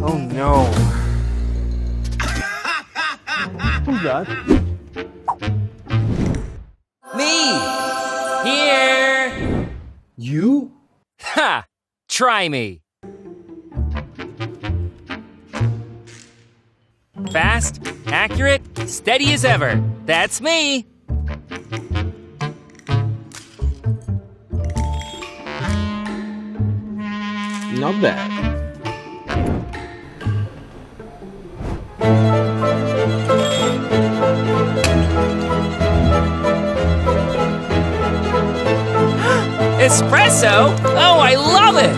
Oh no. Who's that? Me! Here! You? Ha! Try me. Fast, accurate, steady as ever. That's me. Not bad. Espresso? Oh, I love it!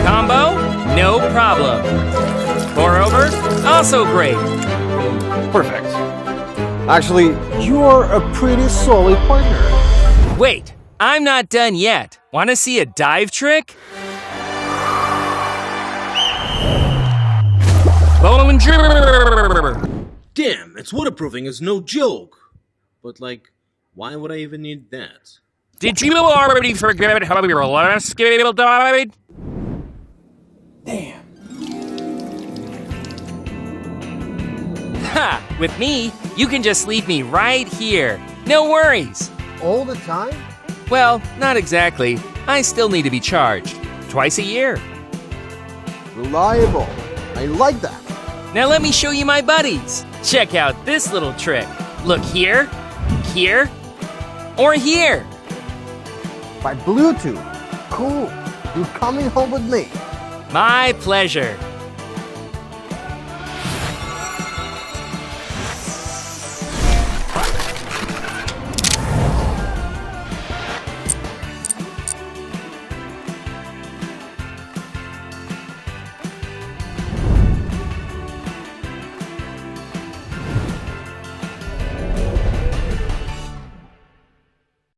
Combo? No problem. Pour over? Also great. Perfect. Actually, you are a pretty solid partner. Wait, I'm not done yet. Want to see a dive trick? Bonjour! Damn, its waterproofing is no joke. But like, why would I even need that? Did you already forget how your last scale died? Damn. Ha! With me, you can just leave me right here. No worries. All the time? Well, not exactly. I still need to be charged. Twice a year. Reliable. I like that. Now let me show you my buddies. Check out this little trick. Look here, here, or here. By Bluetooth. Cool. You're coming home with me. My pleasure.